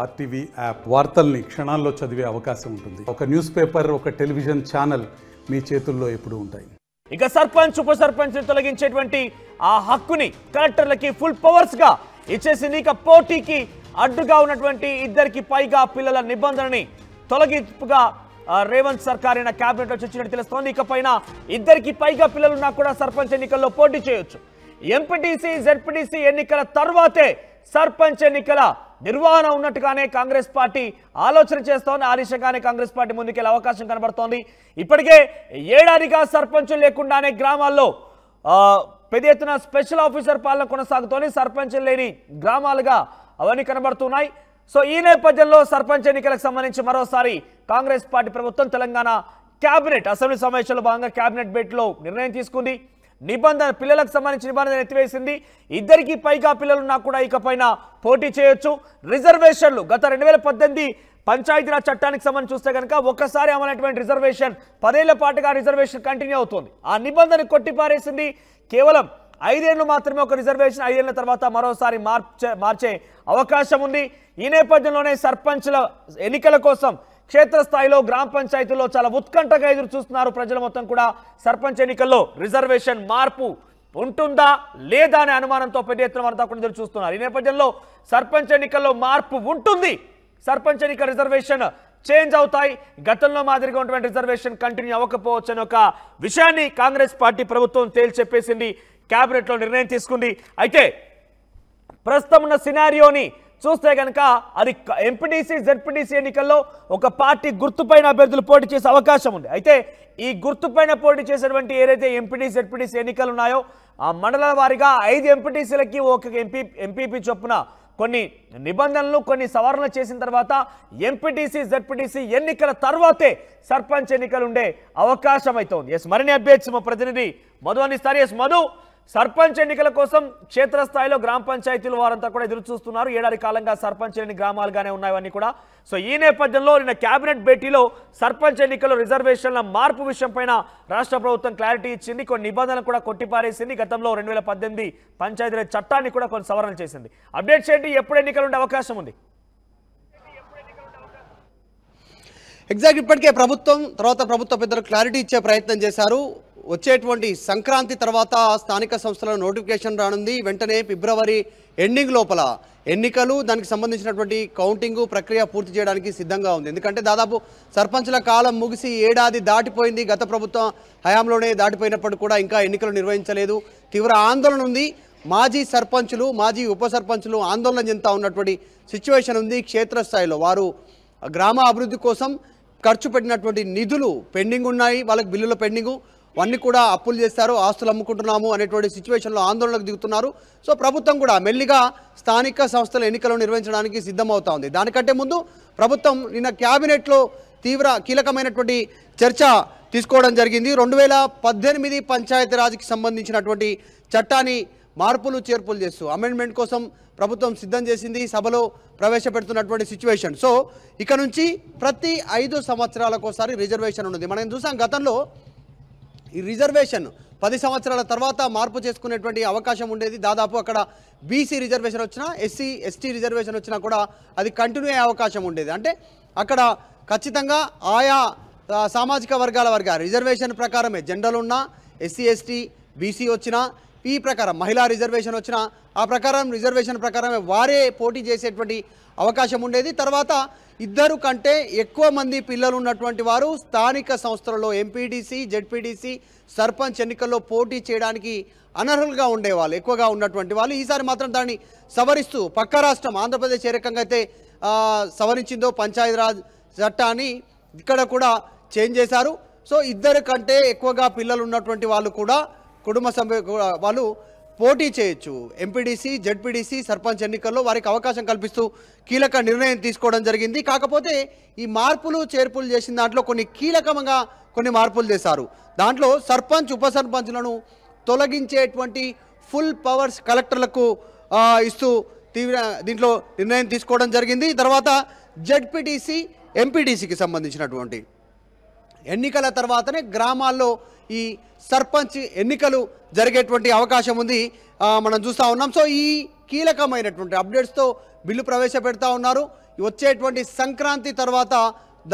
RTV app వార్తల్ని క్షణాల్లో చదివే అవకాశం ఉంటుంది. ఒక న్యూస్ పేపర్, ఒక టెలివిజన్ ఛానల్ మీ చేతుల్లో ఎప్పుడూ ఉంటాయి. ఇక సర్పంచ్ ఉప సర్పంచ్ తొలగించేటువంటి ఆ హక్కుని కలెక్టర్లకి ఫుల్ పవర్స్ గా ఇచ్చేసింది. ఇక పోటీకి అడ్డుగా ఉన్నటువంటి 2కి పైగా పిల్లల నిబంధనని తొలగింపుగా రేవంత్ సర్కార్ అయిన కేబినెట్ లో చర్చించినట్టు తెలుస్తోంది. ఇకపైన 2కి పైగా పిల్లలున్నా కూడా సర్పంచ్ ఎన్నికల్లో పోటీ చేయొచ్చు. ఎంపీటీసీ జెడ్పీటీసీ ఎన్నికల తర్వాతే సర్పంచ్ ఎన్నికల నిర్వహణ ఉన్నట్టుగానే కాంగ్రెస్ పార్టీ ఆలోచన చేస్తోంది. ఆ దిశగానే కాంగ్రెస్ పార్టీ ముందుకెళ్లే అవకాశం కనబడుతోంది. ఇప్పటికే ఏడాదిగా సర్పంచులు లేకుండానే గ్రామాల్లో పెద్ద ఎత్తున స్పెషల్ ఆఫీసర్ పాలన కొనసాగుతోంది. సర్పంచులు లేని గ్రామాలుగా అవన్నీ కనబడుతున్నాయి. సో ఈ నేపథ్యంలో సర్పంచ్ ఎన్నికలకు సంబంధించి మరోసారి కాంగ్రెస్ పార్టీ ప్రభుత్వం తెలంగాణ కేబినెట్ అసెంబ్లీ సమావేశంలో భాగంగా కేబినెట్ భేటీలో నిర్ణయం తీసుకుంది. పిల్లలకు సంబంధించిన నిబంధన ఎత్తివేసింది. 2కి పైగా పిల్లలున్నా కూడా ఇకపైన పోటీ చేయొచ్చు. రిజర్వేషన్లు గత 2018 పంచాయతీరాజ్ చట్టానికి సంబంధించి చూస్తే కనుక ఒక్కసారి అమలైనటువంటి రిజర్వేషన్ 10 ఏళ్ల పాటుగా రిజర్వేషన్ కంటిన్యూ అవుతుంది. ఆ నిబంధన కొట్టిపారేసింది. కేవలం 5 ఏళ్లు మాత్రమే ఒక రిజర్వేషన్, 5 ఏళ్ల తర్వాత మరోసారి మార్చే అవకాశం ఉంది. ఈ నేపథ్యంలోనే సర్పంచ్ల ఎన్నికల కోసం క్షేత్రస్థాయిలో గ్రామ పంచాయతీల్లో చాలా ఉత్కంఠగా ఎదురు చూస్తున్నారు ప్రజలు మొత్తం కూడా. సర్పంచ్ ఎన్నికల్లో రిజర్వేషన్ మార్పు ఉంటుందా లేదా అనే అనుమానంతో పెద్ద ఎత్తున వారంతా కూడా ఎదురు చూస్తున్నారు. ఈ నేపథ్యంలో సర్పంచ్ ఎన్నికల్లో మార్పు ఉంటుంది. సర్పంచ్ ఎన్నికల రిజర్వేషన్ చేంజ్ అవుతాయి. గతంలో మాదిరిగా ఉన్నటువంటి రిజర్వేషన్ కంటిన్యూ అవ్వకపోవచ్చు అనే ఒక విషయాన్ని కాంగ్రెస్ పార్టీ ప్రభుత్వం తేల్చెప్పేసింది. కేబినెట్ లో నిర్ణయం తీసుకుంది. అయితే ప్రస్తుతం ఉన్న సినారియోని చూస్తే కనుక అది ఎంపీటీసీ జెడ్పీటీసీ ఎన్నికల్లో ఒక పార్టీ గుర్తుపైన అభ్యర్థులు పోటీ చేసే అవకాశం ఉంది. అయితే ఈ గుర్తుపైన పోటీ చేసేటువంటి ఏదైతే ఎంపీటీసీ జెడ్పీటీసీ ఎన్నికలు ఉన్నాయో ఆ మండల వారీగా 5 ఎంపీటీసీలకి ఒక ఎంపీపీ చొప్పున కొన్ని నిబంధనలు కొన్ని సవరణలు చేసిన తర్వాత ఎంపీటీసీ జెడ్పీటీసీ ఎన్నికల తర్వాతే సర్పంచ్ ఎన్నికలు ఉండే అవకాశం అయితే ఉంది. ఎస్ మరిన్ని అప్డేట్స్ మా ప్రతినిధి మధు అందిస్తారు. ఎస్ మధు, సర్పంచ్ ఎన్నికల కోసం క్షేత్రస్థాయిలో గ్రామ పంచాయతీలు వారంతా కూడా ఎదురు చూస్తున్నారు. ఏడాది కాలంగా సర్పంచ్ లేని గ్రామాలుగానే ఉన్నాయవన్నీ కూడా. సో ఈ నేపథ్యంలో నిన్న కేబినెట్ భేటీలో సర్పంచ్ ఎన్నికల్లో రిజర్వేషన్ల మార్పు విషయం పైన రాష్ట్ర ప్రభుత్వం క్లారిటీ ఇచ్చింది. కొన్ని నిబంధనలు కూడా కొట్టిపారేసింది. గతంలో 2018 పంచాయతీరాజ్ చట్టాన్ని కూడా కొన్ని సవరణ చేసింది. అప్డేట్స్ ఏంటి? ఎప్పుడు ఎన్నికలు ఉండే అవకాశం ఉంది? ఎగ్జాక్ట్ ఇప్పటికే ప్రభుత్వ పెద్దలు క్లారిటీ ఇచ్చే ప్రయత్నం చేశారు. వచ్చేటువంటి సంక్రాంతి తర్వాత స్థానిక సంస్థల నోటిఫికేషన్ రానుంది. వెంటనే ఫిబ్రవరి ఎండింగ్ లోపల ఎన్నికలు, దానికి సంబంధించినటువంటి కౌంటింగు ప్రక్రియ పూర్తి చేయడానికి సిద్ధంగా ఉంది. ఎందుకంటే దాదాపు సర్పంచ్ల కాలం ముగిసి ఏడాది దాటిపోయింది. గత ప్రభుత్వం హయాంలోనే దాటిపోయినప్పుడు కూడా ఇంకా ఎన్నికలు నిర్వహించలేదు. తీవ్ర ఆందోళన ఉంది. మాజీ సర్పంచులు, మాజీ ఉప సర్పంచులు ఆందోళన చెందుతా ఉన్నటువంటి సిచ్యువేషన్ ఉంది. క్షేత్రస్థాయిలో వారు గ్రామ అభివృద్ధి కోసం ఖర్చు పెట్టినటువంటి నిధులు పెండింగ్ ఉన్నాయి. వాళ్ళకి బిల్లుల పెండింగు, అన్నీ కూడా అప్పులు చేస్తారు, ఆస్తులు అమ్ముకుంటున్నాము అనేటువంటి సిచ్యువేషన్లో ఆందోళనకు దిగుతున్నారు. సో ప్రభుత్వం కూడా మెల్లిగా స్థానిక సంస్థల ఎన్నికలు నిర్వహించడానికి సిద్ధమవుతా ఉంది. దానికంటే ముందు ప్రభుత్వం నిన్న క్యాబినెట్లో కీలకమైనటువంటి చర్చ తీసుకోవడం జరిగింది. 2018 పంచాయతీరాజ్కి సంబంధించినటువంటి చట్టాన్ని మార్పులు చేర్పులు చేస్తూ అమెండ్మెంట్ కోసం ప్రభుత్వం సిద్ధం చేసింది. సభలో ప్రవేశపెడుతున్నటువంటి సిచ్యువేషన్. సో ఇక నుంచి ప్రతి 5 సంవత్సరాలకోసారి రిజర్వేషన్ ఉన్నది. మనం చూసాం గతంలో ఈ రిజర్వేషన్ 10 సంవత్సరాల తర్వాత మార్పు చేసుకునేటువంటి అవకాశం ఉండేది. దాదాపు అక్కడ బీసీ రిజర్వేషన్ వచ్చినా, ఎస్సీ ఎస్టీ రిజర్వేషన్ వచ్చినా కూడా అది కంటిన్యూ అయ్యే అవకాశం ఉండేది. అంటే అక్కడ ఖచ్చితంగా ఆయా సామాజిక వర్గాల రిజర్వేషన్ ప్రకారమే జనరల్ ఉన్నా, ఎస్సీ ఎస్టీ బీసీ వచ్చినా, ఈ ప్రకారం మహిళా రిజర్వేషన్ వచ్చినా ఆ ప్రకారం రిజర్వేషన్ ప్రకారమే వారే పోటీ చేసేటువంటి అవకాశం ఉండేది. తర్వాత 2 కంటే ఎక్కువ మంది పిల్లలు ఉన్నటువంటి వారు స్థానిక సంస్థలలో ఎంపీటీసీ జెడ్పీటీసీ సర్పంచ్ ఎన్నికల్లో పోటీ చేయడానికి అనర్హులుగా ఉండేవాళ్ళు, ఎక్కువగా ఉన్నటువంటి వాళ్ళు. ఈసారి మాత్రం దాన్ని సవరిస్తూ పక్క రాష్ట్రం ఆంధ్రప్రదేశ్ ఏ రకంగా అయితే సవరించిందో పంచాయతీరాజ్ చట్టాన్ని ఇక్కడ కూడా చేంజ్ చేశారు. సో 2 కంటే ఎక్కువగా పిల్లలు ఉన్నటువంటి వాళ్ళు కూడా కుటుంబ సభ్యు వాళ్ళు పోటీ చేయొచ్చు. ఎంపీడీసీ జెడ్పీడీసీ సర్పంచ్ ఎన్నికల్లో వారికి అవకాశం కల్పిస్తూ కీలక నిర్ణయం తీసుకోవడం జరిగింది. కాకపోతే ఈ మార్పులు చేర్పులు చేసిన దాంట్లో కొన్ని కీలకంగా కొన్ని మార్పులు చేశారు. దాంట్లో సర్పంచ్ ఉప సర్పంచ్లను తొలగించేటువంటి ఫుల్ పవర్స్ కలెక్టర్లకు ఇస్తూ దీంట్లో నిర్ణయం తీసుకోవడం జరిగింది. తర్వాత జెడ్పీటీసీ ఎంపీటీసీకి సంబంధించినటువంటి ఎన్నికల తర్వాతనే గ్రామాల్లో ఈ సర్పంచ్ ఎన్నికలు జరిగేటువంటి అవకాశం ఉంది, మనం చూస్తూ ఉన్నాం. సో ఈ కీలకమైనటువంటి అప్డేట్స్తో బిల్లు ప్రవేశపెడతా ఉన్నారు. వచ్చేటువంటి సంక్రాంతి తర్వాత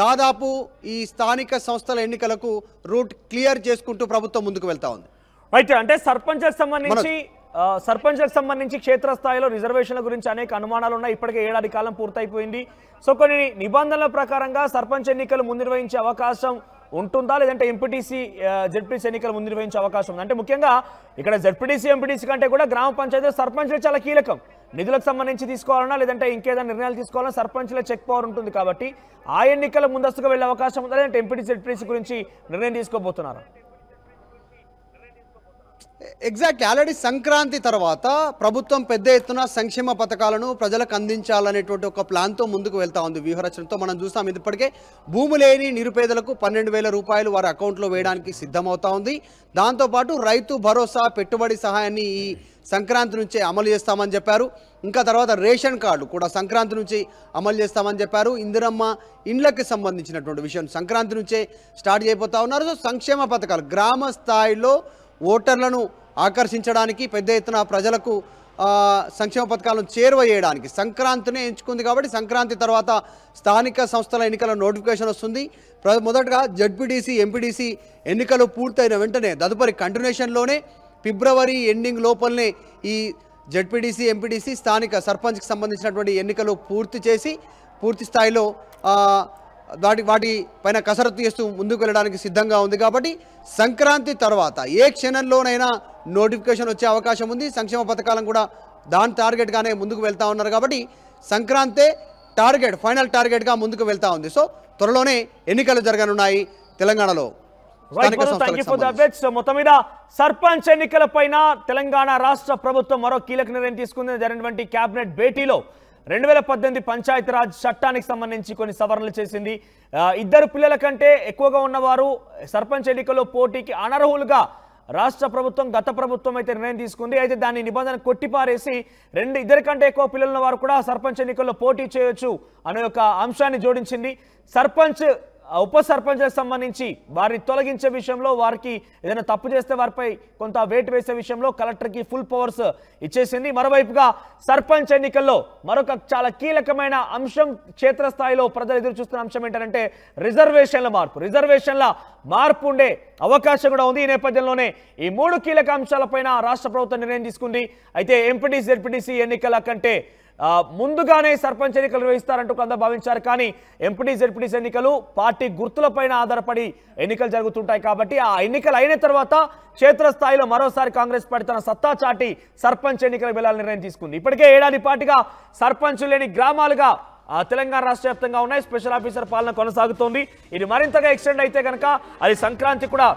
దాదాపు ఈ స్థానిక సంస్థల ఎన్నికలకు రూట్ క్లియర్ చేసుకుంటూ ప్రభుత్వం ముందుకు వెళ్తా ఉంది. అయితే అంటే సర్పంచ్లకు సంబంధించి క్షేత్రస్థాయిలో రిజర్వేషన్ల గురించి అనేక అనుమానాలు ఉన్నాయి. ఇప్పటికే ఏడాది కాలం పూర్తయిపోయింది. సో కొన్ని నిబంధనల ప్రకారంగా సర్పంచ్ ఎన్నికలు ముందు నిర్వహించే అవకాశం ఉంటుందా, లేదంటే ఎంపీటీసీ జెడ్పీటీసీ ఎన్నికలు ముందు నిర్వహించే అవకాశం ఉంది? అంటే ముఖ్యంగా ఇక్కడ జెడ్పీటీసీ ఎంపీటీసీ కంటే కూడా గ్రామ పంచాయతీ సర్పంచ్లే చాలా కీలకం. నిధులకు సంబంధించి తీసుకోవాలన్నా లేదంటే ఇంకేదైనా నిర్ణయాలు తీసుకోవాలన్నా సర్పంచ్లే చెక్ పవర్ ఉంటుంది కాబట్టి ఆ ఎన్నికల ముందస్తుగా వెళ్ళే అవకాశం ఉందా, లేదంటే ఎంపీటీసీ జెడ్పీటీసీ గురించి నిర్ణయం తీసుకోబోతున్నారా? ఎగ్జాక్ట్లీ ఆల్రెడీ సంక్రాంతి తర్వాత ప్రభుత్వం పెద్ద ఎత్తున సంక్షేమ పథకాలను ప్రజలకు అందించాలనేటువంటి ఒక ప్లాన్తో ముందుకు వెళ్తా ఉంది. వ్యూహరచనతో మనం చూస్తాం. ఇప్పటికే భూమి లేని నిరుపేదలకు 12,000 రూపాయలు వారి అకౌంట్లో వేయడానికి సిద్ధమవుతా ఉంది. దాంతోపాటు రైతు భరోసా పెట్టుబడి సహాయాన్ని ఈ సంక్రాంతి నుంచే అమలు చేస్తామని చెప్పారు. ఇంకా తర్వాత రేషన్ కార్డు కూడా సంక్రాంతి నుంచి అమలు చేస్తామని చెప్పారు. ఇందిరమ్మ ఇండ్లకి సంబంధించినటువంటి విషయం సంక్రాంతి నుంచే స్టార్ట్ చేయబోతా ఉన్నారు. సో సంక్షేమ పథకాలు గ్రామ స్థాయిలో ఓటర్లను ఆకర్షించడానికి పెద్ద ఎత్తున ప్రజలకు సంక్షేమ పథకాలను చేరువ చేయడానికి సంక్రాంతినే ఎంచుకుంది కాబట్టి సంక్రాంతి తర్వాత స్థానిక సంస్థల ఎన్నికల నోటిఫికేషన్ వస్తుంది. మొదటగా జెడ్పీటీసీ ఎంపీటీసీ ఎన్నికలు పూర్తయిన వెంటనే తదుపరి కంటిన్యూషన్లోనే ఫిబ్రవరి ఎండింగ్ లోపలనే ఈ జెడ్పీటీసీ ఎంపీటీసీ స్థానిక సర్పంచ్కి సంబంధించినటువంటి ఎన్నికలు పూర్తి స్థాయిలో వాటి పైన కసరత్తు చేస్తూ ముందుకు వెళ్ళడానికి సిద్ధంగా ఉంది. కాబట్టి సంక్రాంతి తర్వాత ఏ క్షణంలోనైనా నోటిఫికేషన్ వచ్చే అవకాశం ఉంది. సంక్షేమ పథకాలను కూడా దాని టార్గెట్గానే ముందుకు వెళ్తా ఉన్నారు కాబట్టి సంక్రాంతే ఫైనల్ టార్గెట్గా ముందుకు వెళ్తా ఉంది. సో త్వరలోనే ఎన్నికలు జరగనున్నాయి తెలంగాణలో. మొత్తం మీద సర్పంచ్ ఎన్నికల పైన తెలంగాణ రాష్ట్ర ప్రభుత్వం మరో కీలక నిర్ణయం తీసుకుంది. జరిగినటువంటి కేబినెట్ భేటీలో 2018 పంచాయతీరాజ్ చట్టానికి సంబంధించి కొన్ని సవరణలు చేసింది. 2 పిల్లల కంటే ఎక్కువగా ఉన్నవారు సర్పంచ్ ఎన్నికల్లో పోటీకి అనర్హులుగా రాష్ట్ర ప్రభుత్వం గత ప్రభుత్వం అయితే నిర్ణయం తీసుకుంది. అయితే దాని నిబంధన కొట్టిపారేసి 2 కంటే ఎక్కువ పిల్లలున్న వారు కూడా సర్పంచ్ ఎన్నికల్లో పోటీ చేయొచ్చు అనే ఒక అంశాన్ని జోడించింది. సర్పంచ్ ఉప సర్పంచ్లకు సంబంధించి వారిని తొలగించే విషయంలో వారికి ఏదైనా తప్పు చేస్తే వారిపై కొంత వేటు వేసే విషయంలో కలెక్టర్కి ఫుల్ పవర్స్ ఇచ్చేసింది. మరోవైపుగా సర్పంచ్ ఎన్నికల్లో మరొక చాలా కీలకమైన అంశం క్షేత్రస్థాయిలో ప్రజలు ఎదురు చూస్తున్న అంశం ఏంటంటే రిజర్వేషన్ల మార్పు ఉండే అవకాశం కూడా ఉంది. ఈ నేపథ్యంలోనే ఈ 3 కీలక అంశాలపైన రాష్ట్ర ప్రభుత్వం నిర్ణయం తీసుకుంది. అయితే ఎంపీటీసీ జెడ్పీటీసీ ఎన్నికల కంటే ముందుగానే సర్పంచ్ ఎన్నికలు నిర్వహిస్తారంటూ కొంత భావించారు. కానీ ఎంపీటీసీ జెడ్పీటీసీ ఎన్నికలు పార్టీ గుర్తులపైన ఆధారపడి ఎన్నికలు జరుగుతుంటాయి కాబట్టి ఆ ఎన్నికలు అయిన తర్వాత క్షేత్రస్థాయిలో మరోసారి కాంగ్రెస్ పార్టీ తన సత్తా చాటి సర్పంచ్ ఎన్నికలు వెళ్లాలని నిర్ణయం తీసుకుంది. ఇప్పటికే ఏడాది పాటుగా సర్పంచ్ లేని గ్రామాలుగా తెలంగాణ రాష్ట్ర వ్యాప్తంగా ఉన్నాయి. స్పెషల్ ఆఫీసర్ పాలన కొనసాగుతోంది. ఇది మరింతగా ఎక్స్టెండ్ అయితే కనుక అది సంక్రాంతి కూడా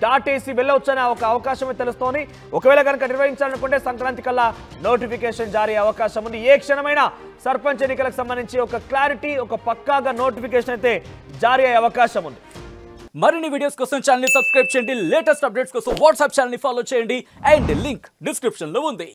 దాటేసి వెళ్ళవచ్చనే ఒక అవకాశమే తెలుస్తోంది. ఒకవేళ కనుక నిర్వహించాలనుకుంటే సంక్రాంతి కల్లా నోటిఫికేషన్ జారీ అవకాశం ఉంది. ఏ క్షణమైనా సర్పంచ్ ఎన్నికలకు సంబంధించి ఒక క్లారిటీ ఒక పక్కాగా నోటిఫికేషన్ అయితే జారీ అయ్యే అవకాశం ఉంది. మరిన్ని వీడియోస్ కోసం ఛానల్ ని సబ్స్క్రైబ్ చేయండి. లేటెస్ట్ అప్డేట్స్ కోసం వాట్సాప్ ఛానల్ ని ఫాలో చేయండి. అండ్ లింక్ డిస్క్రిప్షన్ లో ఉంది.